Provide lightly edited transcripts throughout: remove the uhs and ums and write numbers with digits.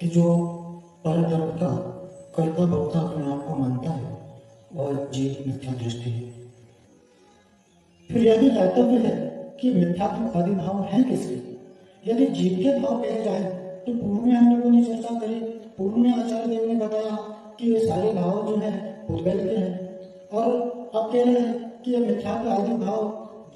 कि जो परतरता कर्ता भोक्ता अपने आप को मानता है वह जीव मिथ्या दृष्टि है। फिर यदि दातव्य है कि मिथ्यात्व आदि भाव है किसके, यदि जीव के भाव कहे जाए तो पूर्व में हम लोगों ने चर्चा करी, पूर्व में आचार्य देव ने बताया कि ये सारे भाव जो है भूतगल के हैं और अब कह रहे हैं कि ये मिथ्यात्व आदि भाव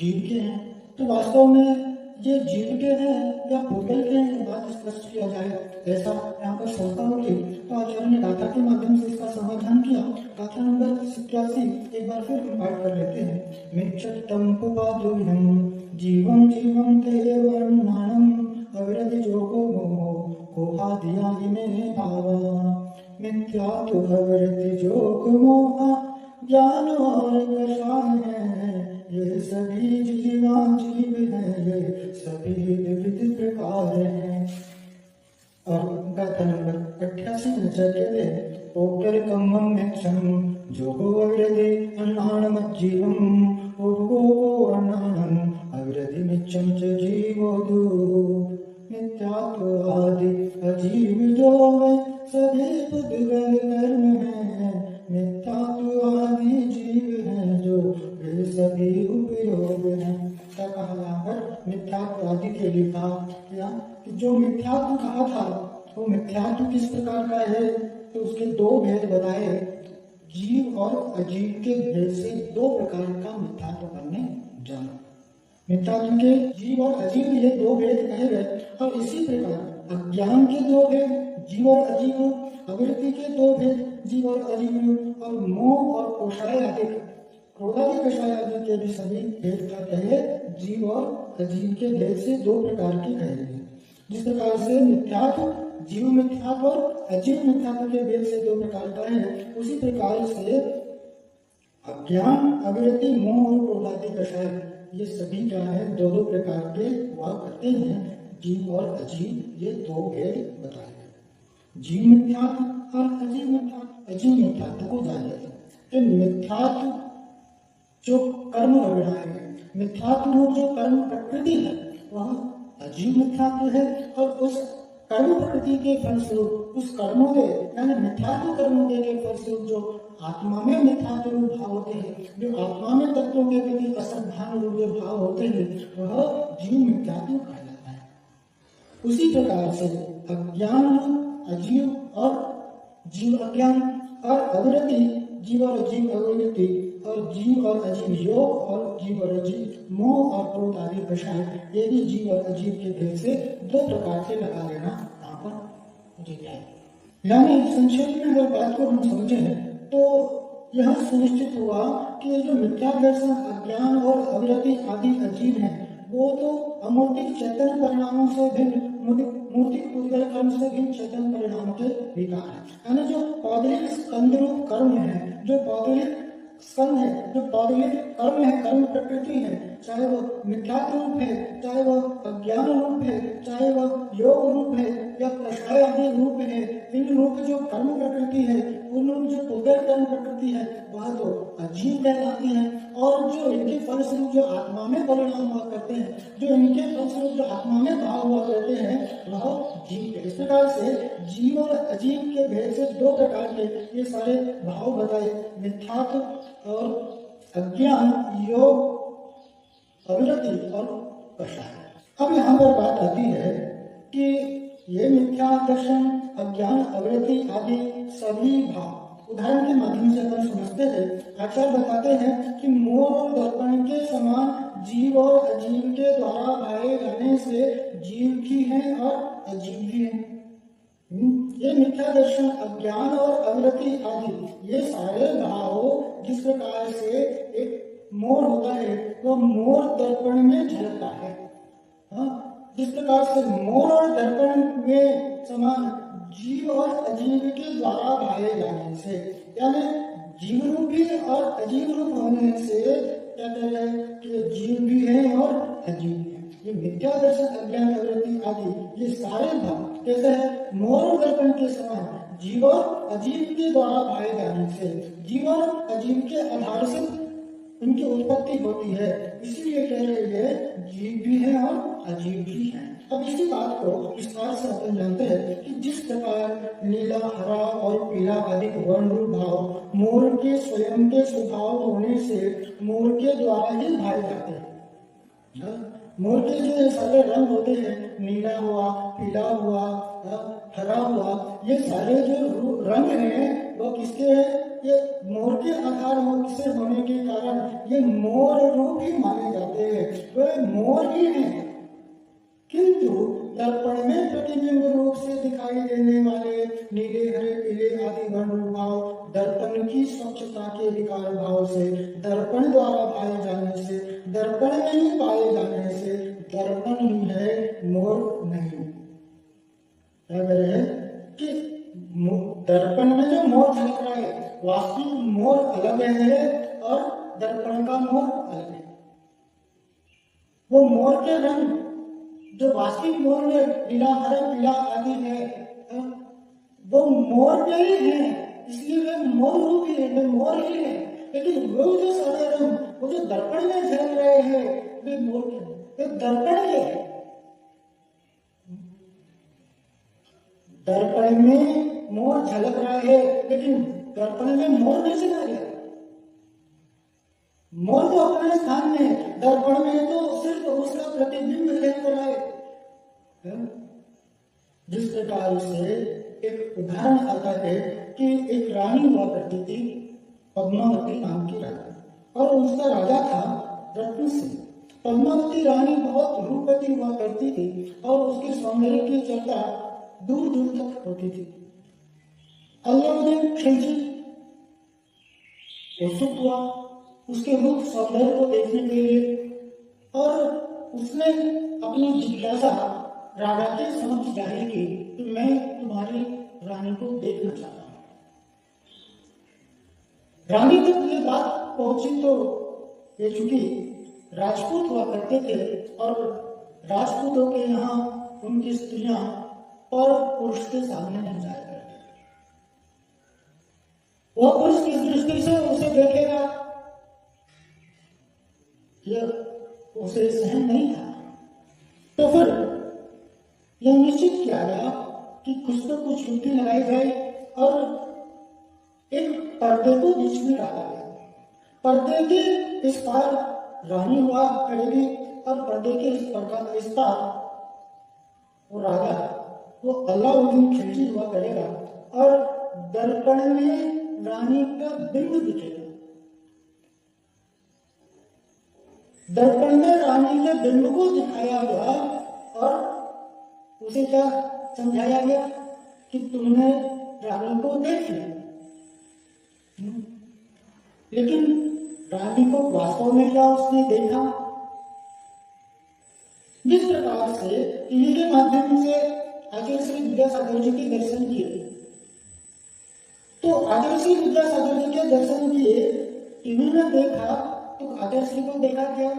जीव के हैं। तो वास्तव में ये जीव के हैं या भूतगल के हैं, बात स्पष्ट किया जाए ऐसा यहाँ पर शंका उठी तो आचार्य ने गाथा के माध्यम से इसका समाधान किया। गाथा नंबर 87 एक बार फिर हम पाठ कर लेते हैं। मिच्छत्तम पुपादुह्यं जीवं जीवं ते वर्णाणं अविरति जोगो मोहो कोहादियागिने भावा। मिथ्या तो अविरति जोग मोहा ज्ञान और कषाय है, ये सभी जीवां जीव हैं, ये सभी विविध प्रकार हैं। और गाथा नंबर 88 में कहते हैं ओकर कम्मं मिच्छं जोगो अविरति अन्नाणं जीवं उर्गो अन्नाणं अविरति मिच्छं च जीवो दु। मिथ्यात्व आदि अजीव जो है सभी बुद्धगल कर्म है, मिथ्यात्व आदि जीव है जो वे सभी उपयोग है। क्या कहा यहाँ पर मिथ्यात्व आदि के लिए कहा क्या कि जो मिथ्यात्व कहा था वो मिथ्यात्व किस प्रकार का है, तो उसके दो भेद बताए। जीव और अजीव के भेद से दो प्रकार का मिथ्यात्व करने जाना। मिथ्यात्व के जीव और अजीव ये दो भेद कहे गए और इसी प्रकार अज्ञान के दो भेद जीव और अजीव, अविरति के दो भेद जीव और अजीव, और मोह और कोषाय आदि क्रोधादि कषाय आदि के भी सभी भेद का कहे जीव और अजीव के भेद से दो प्रकार के कहे गए। जिस प्रकार से मिथ्यात्व जीव मिथ्यात्व और अजीव मिथ्यात्व के भेद से दो प्रकार का है, उसी प्रकार से अज्ञान अविरति मोह और क्रोधादि कषाय ये सभी क्या है दो दो प्रकार के हुआ करते हैं। जीव और अजीव ये दो भेद बताए गए, जीव मिथ्यात्व और अजीव मिथ्यात्व। अजीव मिथ्यात्व को जान लेते हैं। मिथ्यात्व जो कर्म बनाए गए, मिथ्यात्व रूप जो कर्म प्रकृति है वह अजीव मिथ्यात्व है, और उस कर्म प्रकृति के फलस्वरूप उस कर्मों के यानी मिथ्यात्व कर्मों के फलस्वरूप जो आत्मा में मिथ्यात्व रूप भाव होते हैं, जो आत्मा में तत्वों के प्रति असंधान रूप भाव होते हैं, वह जीव मिथ्यात्व कहलाता है। उसी प्रकार से अज्ञान अजीव और जीव अज्ञान और अविरति जीव और अजीव अविरति और जीव और अजीव योग और जीव और अजीव मोह और क्रोध आदि कषाय ये भी जीव और अजीव के भेद से दो प्रकार से लगा लेना यहाँ पर उचित है। यानी संक्षेप में अगर बात को हम समझें तो यह सुनिश्चित हुआ कि जो मिथ्या दर्शन अज्ञान और अविरति आदि अजीव है वो तो अमूर्तिक चेतन परिणामों से भिन्न मूर्तिक पूर्वल कर्म से भिन्न चेतन परिणाम के विकार है। यानी जो पौधलिक स्कंद रूप कर्म है, जो पौधलिक स्कंद है, जो पौधलिक कर्म है, कर्म प्रकृति है, चाहे वो मिथ्यात्व रूप है, चाहे वो अज्ञान रूप है, चाहे वो योग रूप है या कषाय आदि रूप है, इन रूप जो कर्म प्रकृति है उन रूप जो उदर कर्म प्रकृति है वह तो अजीव कहलाती है। और जो इनके फलस्वरूप जो आत्मा में परिणाम हुआ करते हैं, जो इनके फलस्वरूप जो आत्मा में भाव हुआ करते हैं वह जीव है। इस प्रकार से जीव और अजीव के भेद से दो प्रकार के ये सारे भाव बताए, मिथ्यात्व और अज्ञान, योग अविरति और कषाय। अब यहाँ पर बात आती है कि ये मिथ्या दर्शन अज्ञान अविरति आदि सभी भाव उदाहरण के माध्यम से अपन समझते हैं। आचार्य बताते हैं कि मोर और दर्पण के समान जीव और अजीव के द्वारा भाए जाने से जीव भी है और अजीव भी है। ये मिथ्या दर्शन अज्ञान और अविरति आदि ये सारे भाव जिस प्रकार से एक मोर होता है वो मोर दर्पण में झलकता है, जिस प्रकार से मोर और दर्पण में समान जीव और अजीव के द्वारा भाए जाने से यानी जीव रूप भी और अजीव रूप होने से क्या कह रहे हैं कि जीव भी है और अजीव भी है। ये मिथ्या दर्शन अज्ञान अविरति आदि ये सारे भाव कैसे है मोर और दर्पण के समान जीव और अजीव के द्वारा भाए जाने से जीव और अजीव के आधार से उनकी उत्पत्ति होती है। इसीलिए कह रहे हैं जीव भी है और अजीव भी है। अब इसी बात को विस्तार से अपन जानते हैं कि जिस प्रकार वर्णरूप भाव मोर के स्वयं के स्वभाव होने से मोर के द्वारा ही भाए जाते हैं। मोर के जो सारे रंग होते हैं, नीला हुआ, पीला हुआ, हरा हुआ, ये सारे जो रंग हैं वो किसके हैं? ये मोर के आधार से होने के कारण ये मोर रूप ही माने जाते हैं, वे मोर ही हैं। किंतु दर्पण में प्रतिबिंब रूप से दिखाई देने वाले नीले, हरे, पीले आदि वर्ण भाव दर्पण की स्वच्छता के विकार भाव से, दर्पण द्वारा पाए जाने से, दर्पण में ही पाए जाने से दर्पण ही है, मोर नहीं। अगर है कि दर्पण में जो मोर झलक रहा है, वास्तविक मोर अलग है और दर्पण का मोर अलग है। वो मोर के रंग जो वास्तविक मोर में नीला, हरा, पीला आदि है, वो मोर के ही है, इसलिए वे मोर रूप ही है, वे मोर ही है। लेकिन वो जो सारे रंग वो जो दर्पण में झलक रहे हैं वे मोर के, वे दर्पण के है। दर्पण में मोर झलक रहा है लेकिन दर्पण में मोर नहीं झलक रहा। मोर तो अपने स्थान में, दर्पण में तो सिर्फ उसका प्रतिबिंब झलक रहा है। जिस प्रकार से एक उदाहरण आता है कि एक रानी हुआ करती थी, पद्मावती नाम की रानी, और उसका राजा था रत्न सिंह। पद्मावती रानी बहुत रूपवती हुआ करती थी और उसके सौंदर्य की चर्चा दूर दूर तक होती थी। अलाउद्दीन खिलजी उत्सुक हुआ उसके रूप सौंदर्य को देखने के लिए, और उसने अपनी जिज्ञासा राजा के समक्ष जाहिर की कि मैं तुम्हारी रानी को देखना चाहता हूं। रानी तक ये बात पहुंची तो ये चूंकि राजपूत हुआ करते थे और राजपूतों के यहाँ उनकी स्त्रियां पर पुरुष के सामने नहीं जाया करती, वह पुरुष किस दृष्टि से उसे देखेगा यह उसे सहन नहीं था। तो फिर यह निश्चित किया गया कि कुछ तो कुछ युक्ति लगाई जाए और एक पर्दे को बीच में डाला गया। पर्दे के इस पार रानी हुआ करेगी और पर्दे के इस पार वो राजा, वो अलाउद्दीन खिलजी हुआ करेगा और दर्पण में रानी का बिंब दिखेगा। दर्पण में रानी के बिंब को दिखाया गया और उसे क्या समझाया गया कि तुमने रानी को देख लिया। लेकिन रानी को वास्तव में क्या उसने देखा? जिस प्रकार से टीवी के माध्यम से आचार्य श्री विद्यासागर जी के दर्शन किए, तो आचार्य श्री विद्यासागर जी के दर्शन किए, इन्होंने देखा तो आचार्य श्री को देखा क्या?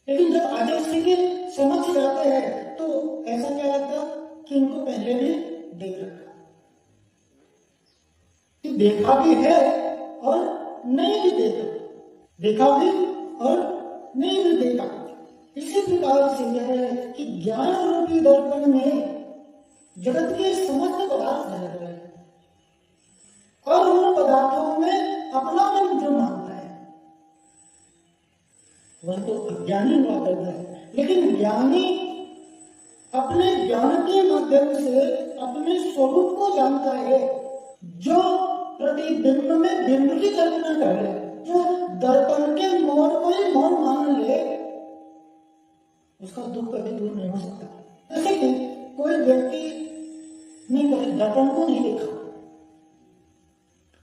लेकिन जब आचार्य श्री के समक्ष जाते हैं तो ऐसा क्या लगता कि इनको पहले भी देख रखा, कि देखा भी है और नहीं भी देखा, देखा भी और नहीं भी देखा। इसी प्रकार से यह है कि ज्ञान रूपी दर्पण में जगत के समस्त पदार्थ झलक रहे हैं और उन पदार्थों में अपना मन जो मानता है वह तो अज्ञानी हुआ करता है। लेकिन ज्ञानी अपने ज्ञान के माध्यम से अपने स्वरूप को जानता है। जो प्रतिबिंब में बिंब की कल्पना कर ले, जो दर्पण के मोर को ही मोर मान ले, उसका दुख कभी दूर नहीं हो सकता। जैसे कि कोई व्यक्ति ने कभी दर्पण को नहीं देखा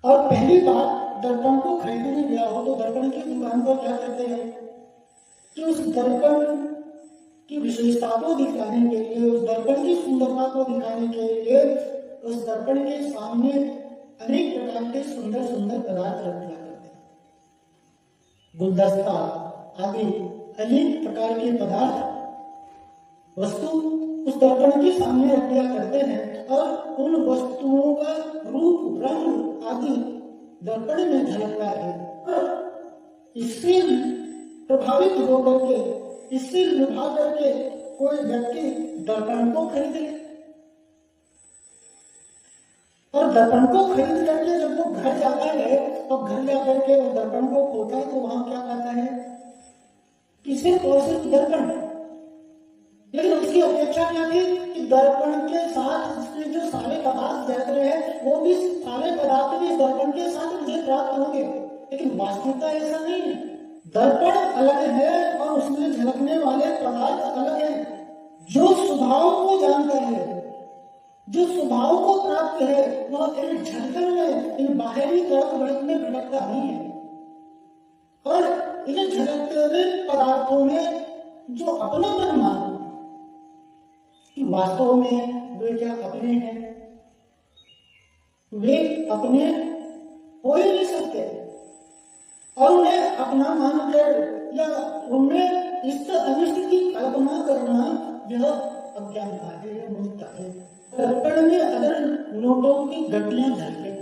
और पहली बार दर्पण को खरीदने गया हो तो दर्पण की दुकान पर क्या करते हैं कि उस दर्पण की विशेषता को दिखाने के लिए, उस दर्पण की सुंदरता को दिखाने के लिए उस दर्पण के सामने अनेक प्रकार के सुंदर सुंदर पदार्थ रख दिया करते हैं, गुलदस्ता आदि अनेक प्रकार के पदार्थ वस्तु उस दर्पण के सामने रख दिया करते हैं और उन वस्तुओं का रूप रंग आदि दर्पण में झलकता है और इससे प्रभावित होकर के, इससे लुभा करके कोई व्यक्ति दर्पण को खरीद ले और दर्पण को खरीद करके जब वो घर जाता है तो घर जाकर के वो दर्पण को खोलता है तो वहां क्या पाता है कि सिर्फ और सिर्फ दर्पण। लेकिन उसकी अपेक्षा क्या थी कि दर्पण के साथ इसमें जो सारे पदार्थ देख रहे हैं वो भी सारे पदार्थ भी दर्पण के साथ मुझे प्राप्त होंगे। लेकिन वास्तविकता ऐसा नहीं है। दर्पण अलग है और उसमें झलकने वाले पदार्थ अलग है। जो स्वभाव को जानता है, जो स्वभाव को प्राप्त है, वह इन झलकन में, इन बाहरी तड़क भड़क में भटकता नहीं है। और इन झलकते हुए पदार्थों में जो अपना मन मानता वास्तव में वे क्या अपने हैं, वे अपने हो ही नहीं सकते। और उन्हें अपना मानकर या उनमें इष्ट अनिष्ट की कल्पना करना यह अज्ञानता है, यह मूर्खता है। दर्पण में अगर नोटों की गड्डियां झलके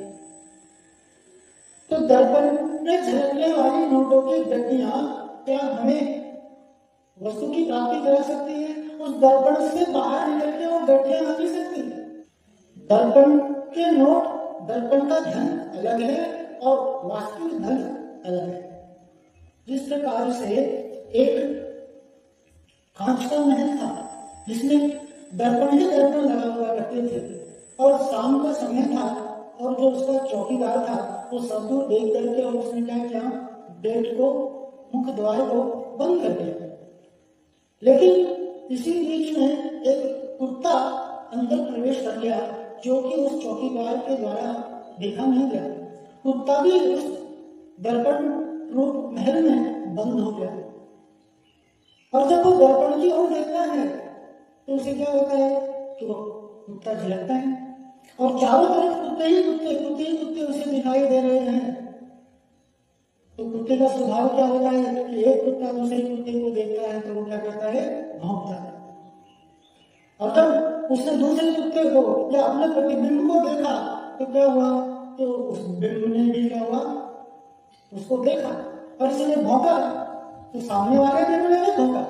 तो दर्पण में झलकने वाली नोटों की गड्डियां क्या हमें वस्तु की प्राप्ति करा सकती है? उस दर्पण से बाहर निकल के वो गड्डियां आ नहीं सकती। दर्पण के नोट, दर्पण का धन अलग है और वास्तविक धन अलग है। जिस प्रकार से एक कांच का महल था जिसमें दर्पण ही दर्पण लगा हुआ करते थे और शाम का समय था और जो उसका चौकीदार था वो सब दूर देख करके और उसने क्या किया, गेट को, मुख्य द्वार को बंद कर दिया। लेकिन इसी बीच में एक कुत्ता अंदर प्रवेश कर गया जो कि उस चौकीदार के द्वारा देखा नहीं गया। कुत्ता भी उस दर्पण रूप महल में बंद हो गया। और जब वो दर्पण की ओर देखता है तो उसे क्या होता है कि वो कुत्ता झलकता है और चारों तरफ कुत्ते ही कुत्ते, कुत्ते ही कुत्ते उसे दिखाई दे रहे हैं। तो कुत्ते का स्वभाव क्या होता है कि एक कुत्ता दूसरे कुत्ते को देखता है तो वो क्या करता है, भौंकता है। और जब उसने दूसरे कुत्ते को या अपने प्रतिबिंब को देखा तो क्या हुआ, तो उस बिंब ने भी क्या हुआ, उसको देखा और इसने भौंका तो सामने वाले बिंब ने भी भौंका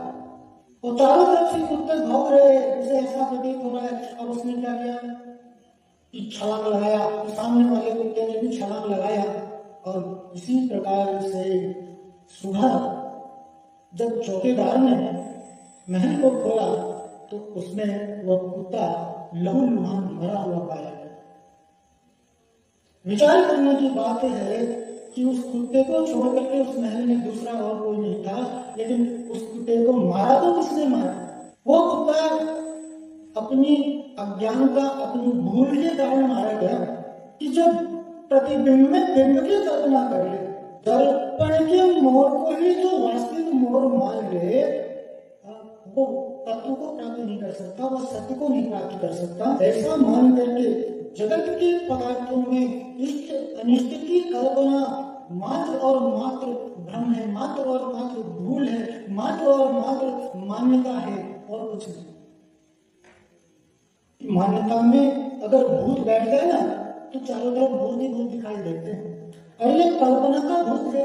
और चारों तरफ से कुत्ते भौंक रहे हैं। उसे ऐसा प्रतीत हो रहा है और उसने क्या किया, छलांग लगाया, तो सामने वाले कुत्ते ने भी छलांग लगाया। और इसी प्रकार से सुबह जब चौकीदार ने महल को खोला तो उसमें वह कुत्ता लहूलुहान मरा हुआ पाया। विचार करने की बात है कि उस कुत्ते को छोड़ करके उस महल में दूसरा और कोई नहीं था, लेकिन उस कुत्ते को मारा तो किसने मारा? वो कुत्ता अपनी अज्ञानता, अपनी भूल के कारण मारा गया कि जब प्रतिबिंब में बिंब की कल्पना कर ले, दर्पण के मोर को ही जो वास्तविक मोर मान ले, वो तत्व को प्राप्त नहीं कर सकता, वो सत्य को नहीं प्राप्त कर सकता। ऐसा मान करके जगत के पदार्थों में इष्ट अनिष्ट की कल्पना मात्र और मात्र भ्रम है, मात्र और मात्र भूल है, मात्र और मात्र मान्यता है और कुछ नहीं। मान्यता में अगर भूत बैठ गए ना तो चारों तरफ भूत ही भूत दिखाई देते हैं और ये कल्पना का भूत है।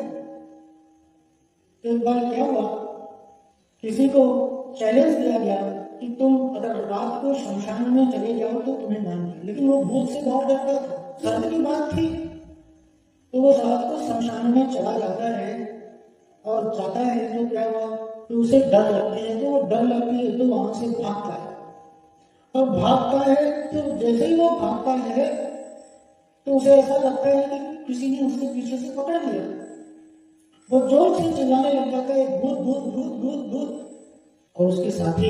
एक बार क्या हुआ, किसी को चैलेंज दिया गया कि तुम अगर रात को शमशान में चले जाओ तो तुम्हें मानना, लेकिन वो भूत से बहुत डरता था। सत्य की बात थी तो वो रात को शमशान में चला जाता है और जाता है तो क्या हुआ, तो उसे डर लगती है, तो वो डर लगती है तो वहां से भागता है और भागता है तो जैसे ही वो भागता है तो उसे ऐसा लगता है कि किसी ने उसके पीछे से पकड़ लिया। वो जोर से चिल्लाने लग जाता है, भूत भूत भूत भूत भूत। और उसके साथी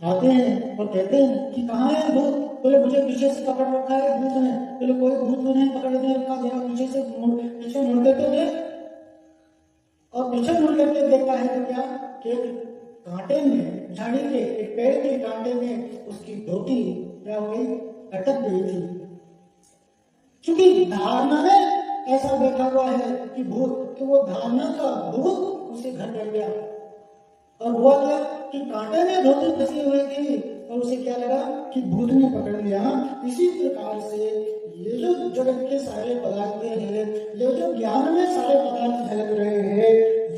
आते हैं और कहते हैं कि कहाँ है भूत? बोले मुझे पीछे से पकड़ रखा है भूत ने। बोले कोई भूत नहीं पकड़ने रखा, जरा पीछे मुड़ करके देख। और पीछे मुड़ करके देखता है तो क्या, कांटे में, झाड़ी के एक पेड़ के कांटे में उसकी धोती क्या हो गई, अटक गई थी। क्योंकि धारणा में ऐसा बैठा हुआ है कि भूत, तो वो धारणा का भूत उसे घर कर गया। और हुआ क्या कि कांटे में धोती फंसी हुई थी और उसे क्या लगा कि भूत ने पकड़ लिया। इसी प्रकार से ये जो जगत के सारे पदार्थ हैं, ये जो ज्ञान में सारे पदार्थ झलक रहे हैं,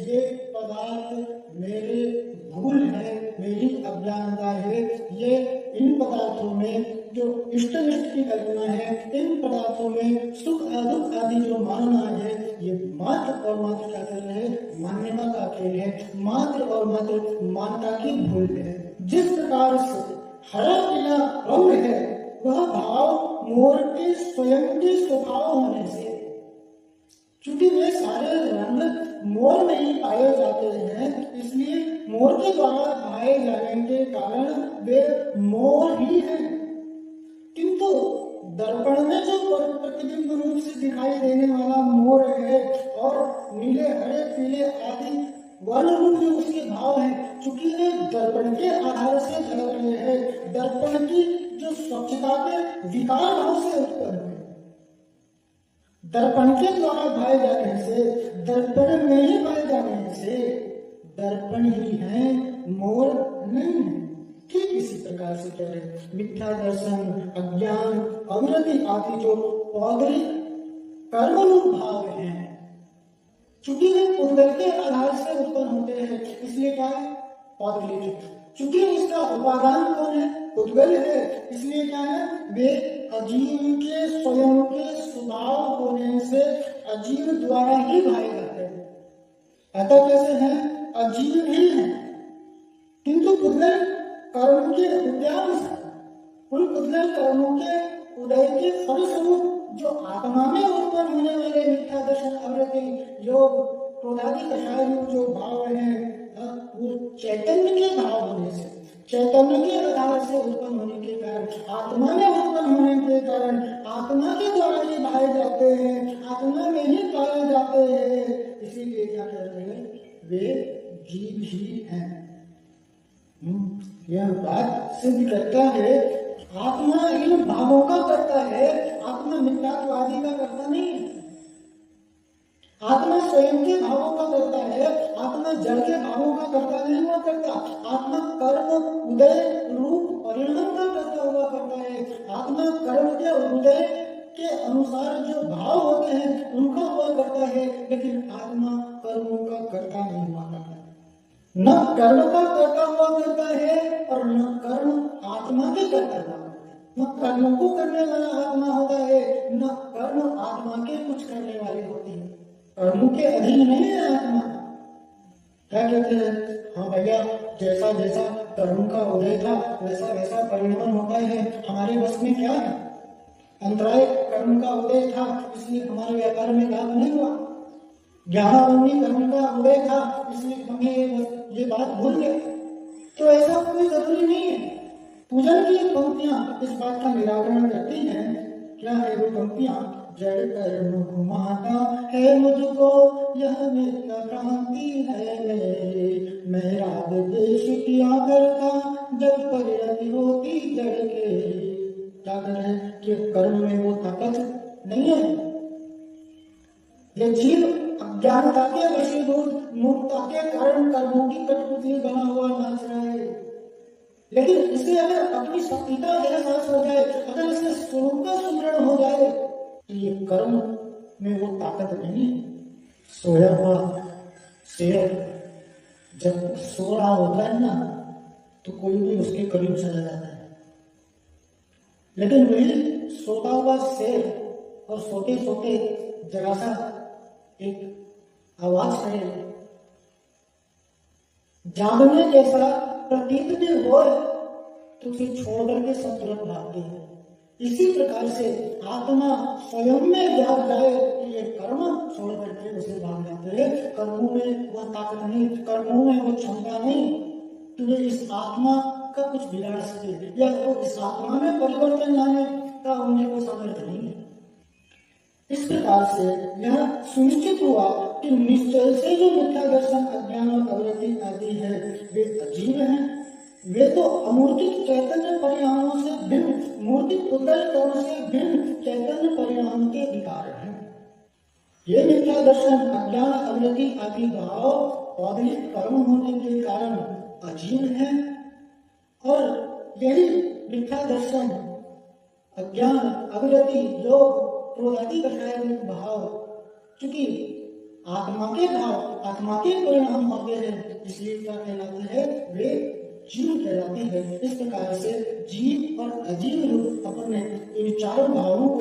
ये पदार्थ मेरे भूल है, मेरी अज्ञानता है। ये इन पदार्थों में जो इष्ट निष्ठ की कल्पना है, इन पदार्थों में सुख दुख आदि जो मानना है, ये मात्र और मात्र क्या कर रहे हैं, मान्यता का खेल है, मात्र और मात्र मान्यता की भूल है। जिस प्रकार से हरा पीला रंग है, वह भाव मोर के स्वयं के स्वभाव होने से, क्योंकि वे सारे रंग मोर में ही पाए जाते हैं, इसलिए मोर के द्वारा पाए जाने के कारण वे मोर ही हैं। किंतु दर्पण में जो प्रतिबिंब रूप से दिखाई देने वाला मोर है और नीले हरे पीले आदि वर्ण रूप में उसके भाव है, चूंकि वे दर्पण के आधार से झलक रहे हैं, दर्पण की जो स्वच्छता के विकार भाव से उत्पन्न है, दर्पण के द्वारा भाए जाने से, दर्पण में ही भाए जाने से दर्पण ही है, मोर नहीं है। ठीक इसी प्रकार से कह रहे मिथ्या दर्शन, अज्ञान, अवृत्ति आदि जो पौगलिक कर्मरूप भाव हैं, चूंकि वे पुद्गल के आधार से उत्पन्न होते हैं, इसलिए क्या है, पौगलिक। चूंकि इसका उपादान कौन है, पुद्गल है, इसलिए क्या है, वे अजीव के स्वयं के स्वभाव होने से अजीव द्वारा ही भाए जाते हैं। अतः कैसे हैं, अजीव ही है, किंतु पुद्गल कर्म के उद्यान से, उन पुद्गल कर्मों के उदय के फलस्वरूप जो आत्मा में उत्पन्न होने वाले मिथ्या दर्शन, अवृत्ति, योग, क्रोधादि कषाय रूप जो भाव है, वो चैतन्य के भाव होने से, चैतन्य के आधार से उत्पन्न होने के कारण, आत्मा में उत्पन्न होने के कारण आत्मा के द्वारा ही भाए जाते हैं, आत्मा में ही पाए जाते हैं, इसीलिए क्या कर रहे हैं, वे जीव ही हैं। यह बात सिद्ध करता है, आत्मा इन भावों का करता है, आत्मा मिथ्यात्वादी का करता नहीं है। आत्मा स्वयं के भावों का करता है, आत्मा जड़ के भावों का करता नहीं हुआ करता, आत्मा कर्म उदय रूप परिणाम का करता हुआ करता है, आत्मा कर्म के उदय के अनुसार जो भाव होते हैं उनका हुआ करता है, लेकिन आत्मा कर्मों का करता नहीं हुआ करता, न कर्म का करता हुआ करता है और न कर्म आत्मा के करता हुआ, न कर्म को करने वाला आत्मा होता है, न कर्म आत्मा के कुछ करने वाले होते हैं, कर्म के अधीन नहीं है आत्मा। क्या कहते हैं, हाँ भैया, जैसा जैसा कर्म का उदय था वैसा वैसा परिणाम होता है, हमारे बस में क्या है, अंतराय कर्म का उदय था इसलिए हमारे व्यापार में लाभ नहीं हुआ, ज्ञानावंती कर्म का उदय था इसलिए हमें ये बात भूल गए, तो ऐसा कोई जरूरी नहीं है। पूजन की पंक्तियां इस बात का निराकरण करती हैं। क्या है वो पंक्तियां, जड़ कर्म घुमाता है मुझको, यह मिथ्या भ्रांति है मेरी, मैं राग देश किया करता जब परिणति होती जड़ के। क्या करे कि कर्म में वो ताकत नहीं है, ये जीव अज्ञानता के वशीभूत मूर्खता के कारण कर्मों की कठपुतली बना हुआ नाच रहा है, लेकिन इसे अगर अपनी शक्ति का एहसास हो जाए, अगर इसे स्वरूप का सुमरण हो जाए, तो ये कर्म में वो ताकत नहीं। सोया हुआ शेर जब सो रहा होता है ना, तो कोई भी उसके करीब चला जाता है, लेकिन वही सोता हुआ शेर और सोते सोते जरा सा एक आवाज करे, जागने जैसा प्रतीत भी हो तो फिर छोड़ करके सब तुरंत भागते हैं। इसी प्रकार से आत्मा स्वयं में जाग जाए कि ये कर्म छोड़ करके उसे भाग जाते हैं, कर्मों में वह ताकत नहीं, कर्मों में वो क्षमता नहीं, तो वे इस आत्मा का कुछ बिगाड़ सके या वो इस आत्मा में परिवर्तन लाने का उन्हें कोई सामर्थ्य नहीं है। इस प्रकार से यह सुनिश्चित हुआ कि निश्चय से जो मिथ्या दर्शन, अज्ञान और अवृत्ति आदि है वे अजीब हैं, वे तो अमूर्तिक चैतन्य परिणामों से भिन्न, मूर्तिक पुद्गल कर्म से भिन्न चैतन्य परिणाम के विकार हैं। ये मिथ्या दर्शन, अज्ञान, अवृत्ति आदि भाव पौगलिक कर्म होने के कारण अजीब है, और यही मिथ्या दर्शन, अज्ञान, अवृत्ति, योग, क्रोधादि कषाय भाव क्योंकि आत्मा के भाव, आत्मा के परिणाम होते हैं, इसलिए क्या कहलाते हैं, वे जीव कहलाती है। इस प्रकार से जीव और अजीव रूप अपने इन चारों भावों को